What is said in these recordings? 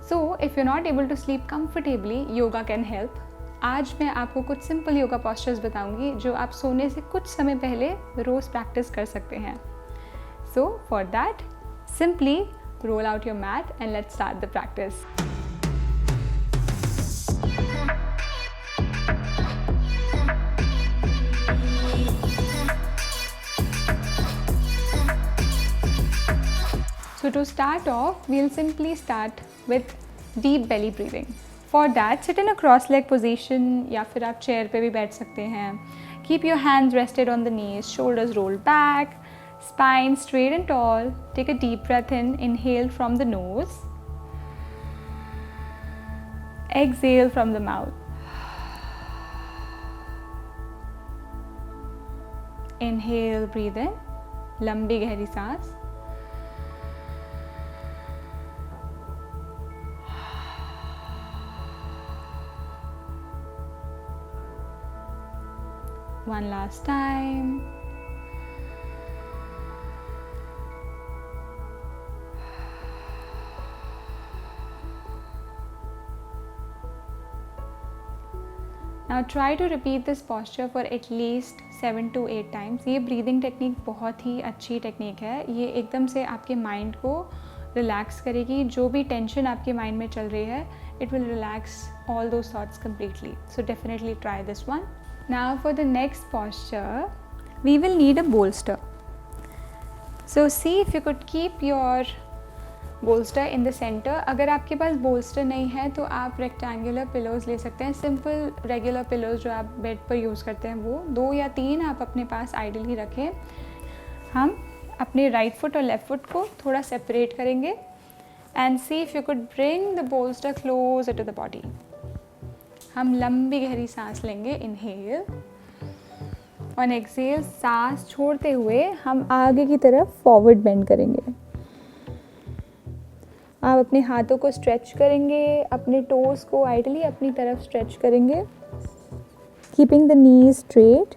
So if you're not able to sleep comfortably, yoga can help. आज मैं आपको कुछ सिंपल योगा पोस्चर्स बताऊंगी जो आप सोने से कुछ समय पहले रोज़ प्रैक्टिस कर सकते हैं. So for that, simply roll out your mat and let's start the practice. So to start off, we'll simply start with deep belly breathing. For that, sit in a cross-leg position या फिर आप chair पे भी बैठ सकते हैं. Keep your hands rested on the knees, shoulders rolled back, spine straight and tall. Take a deep breath in, inhale from the nose. Exhale from the mouth. Inhale, breathe in, लंबी गहरी सांस. One last time. Now try to repeat this posture for at least 7 to 8 times. ये breathing technique बहुत ही अच्छी technique है. ये एकदम से आपके माइंड को रिलैक्स करेगी. जो भी टेंशन आपके माइंड में चल रही है, it will relax all those thoughts completely. So definitely try this one. Now for the next posture, we will need a bolster. So see if you could keep your bolster in the center. अगर आपके पास bolster नहीं है तो आप rectangular pillows ले सकते हैं. Simple regular pillows जो आप bed पर use करते हैं वो 2 या 3 आप अपने पास ideally रखें. हम अपने right foot और left foot को थोड़ा separate करेंगे and see if you could bring the bolster closer to the body. हम लंबी गहरी सांस लेंगे. इनहेल और एक्सहेल. सांस छोड़ते हुए हम आगे की तरफ फॉरवर्ड बेंड करेंगे. आप अपने हाथों को स्ट्रेच करेंगे, अपने टोस को आइडली अपनी तरफ स्ट्रेच करेंगे, कीपिंग द नीज स्ट्रेट.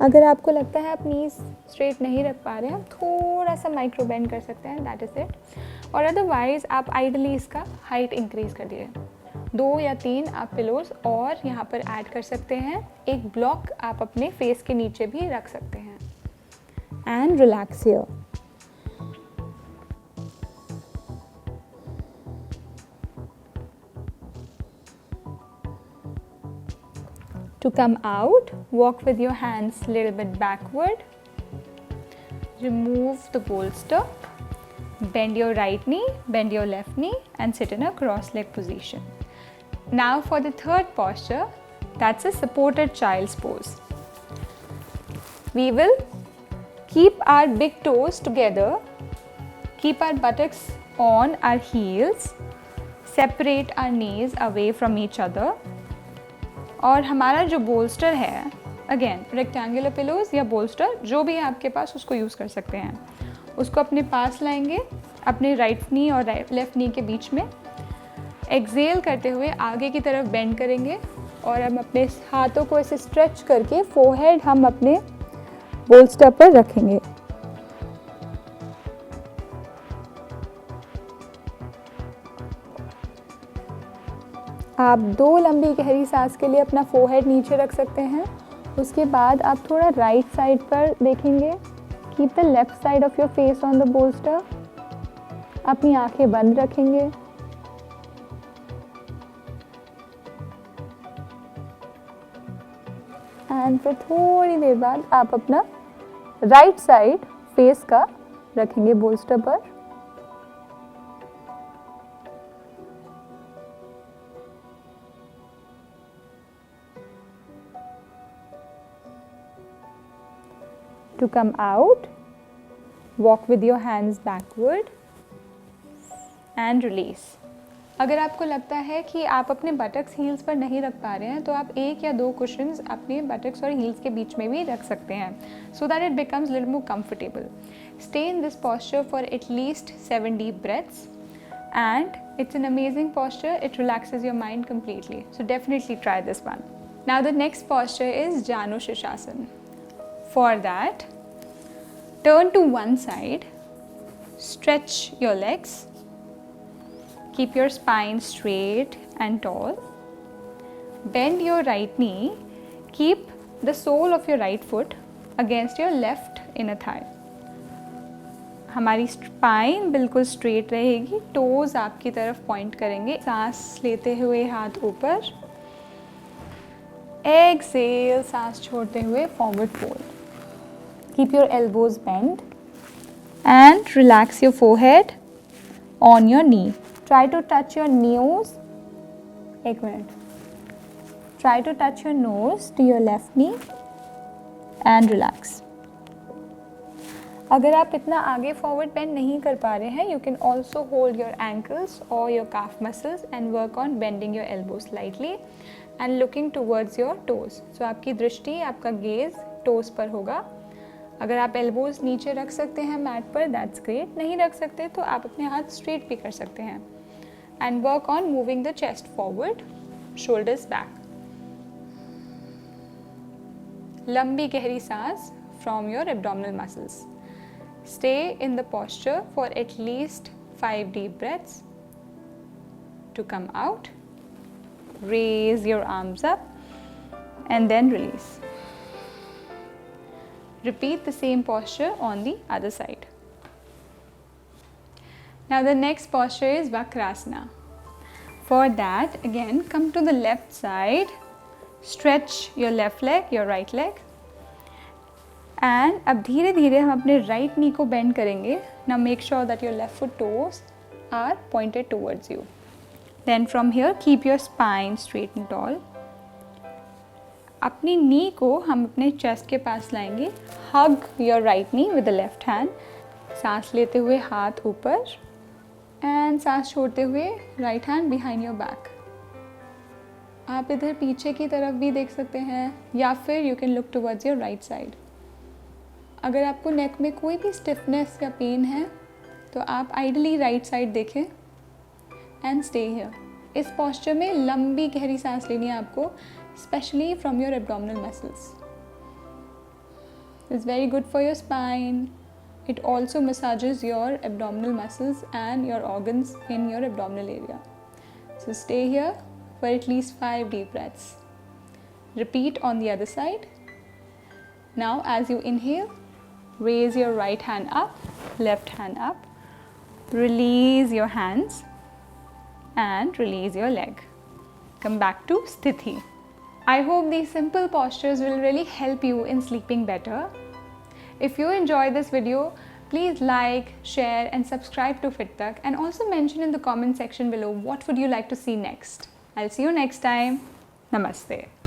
अगर आपको लगता है आप नीज स्ट्रेट नहीं रख पा रहे हैं, आप थोड़ा सा माइक्रो बेंड कर सकते हैं. That is it. और अदरवाइज आप आइडली इसका हाइट इंक्रीज कर दिए. 2 या 3 आप पिलोज और यहाँ पर ऐड कर सकते हैं. एक ब्लॉक आप अपने फेस के नीचे भी रख सकते हैं. And relax here. To come out, walk with your hands a little bit backward. Remove the bolster. Bend your right knee, bend your left knee and sit in a cross-leg position. Now for the third posture, that's a supported child's pose. We will keep our big toes together, keep our buttocks on our heels, separate our knees away from each other. और हमारा जो bolster है, again rectangular pillows या bolster जो भी है आपके पास, उसको यूज़ कर सकते हैं. उसको अपने पास लाएंगे, अपने राइट नी और लेफ्ट नी के बीच में. एक्सहेल करते हुए आगे की तरफ बेंड करेंगे और हम अपने हाथों को ऐसे स्ट्रेच करके फोरहेड हम अपने बोल्स्टर पर रखेंगे. आप 2 लंबी गहरी सांस के लिए अपना फोरहेड नीचे रख सकते हैं. उसके बाद आप थोड़ा राइट साइड पर देखेंगे. Keep the left side of your face on the bolster. अपनी आंखें बंद रखेंगे. एंड फिर थोड़ी देर बाद आप अपना राइट साइड फेस का रखेंगे बोल्स्टर पर. To come out, walk with your hands backward and release. अगर आपको लगता है कि आप अपने बटक्स हील्स पर नहीं रख पा रहे हैं तो आप 1 या 2 कुशन्स अपने बटक्स और हील्स के बीच में भी रख सकते हैं, so that it becomes little more comfortable. Stay in this posture for at least 7 deep breaths and it's an amazing posture. It relaxes your mind completely. So definitely try this one. Now the next posture is Janu Shirshasana. For that, turn to one side, stretch your legs, Keep your spine straight and tall. Bend your right knee. Keep the sole of your right foot against your left inner thigh. हमारी spine बिल्कुल straight रहेगी, toes आपकी तरफ point करेंगे. सांस लेते हुए हाथ ऊपर, एक्सेल, सांस छोड़ते हुए forward fold. Keep your elbows bend and relax your forehead on your knee. Try to touch your nose. एक minute. Try to touch your nose to your left knee and relax. अगर आप इतना आगे forward bend नहीं कर पा रहे हैं, you can also hold your ankles और your calf muscles and work on bending your elbow slightly and looking towards your toes. So आपकी दृष्टि, आपका गेज टोज पर होगा. अगर आप एल्बोज नीचे रख सकते हैं मैट पर, दैट्स ग्रेट. नहीं रख सकते तो आप अपने हाथ स्ट्रेट भी कर सकते हैं. And work on moving the chest forward, shoulders back. लंबी गहरी सांस from your abdominal muscles. Stay in the posture for at least 5 deep breaths. To come out, raise your arms up and then release. Repeat the same posture on the other side. Now the next posture is Vakrasana. For that, again, come to the left side, stretch your left leg, your right leg. And अब धीरे धीरे हम अपने right knee को bend करेंगे. Now make sure that your left foot toes are pointed towards you. Then from here keep your spine straight and tall. अपनी knee को हम अपने चेस्ट के पास लाएंगे. Hug your right knee with the left hand. सांस लेते हुए हाथ ऊपर एंड सांस छोड़ते हुए right hand behind your back. आप इधर पीछे की तरफ भी देख सकते हैं या फिर you can look towards your right side. अगर आपको नेक में कोई भी स्टिफनेस या पेन है तो आप आइडली राइट साइड देखें एंड स्टे हियर. इस पॉस्चर में लंबी गहरी सांस लेनी है आपको, specially from your abdominal muscles. It's very good for your spine. It also massages your abdominal muscles and your organs in your abdominal area. So stay here for at least 5 deep breaths. Repeat on the other side. Now as you inhale, raise your right hand up, left hand up, release your hands and release your leg. Come back to Sthiti. I hope these simple postures will really help you in sleeping better. If you enjoyed this video, please like, share and subscribe to FitTak, and also mention in the comment section below what would you like to see next. I'll see you next time. Namaste.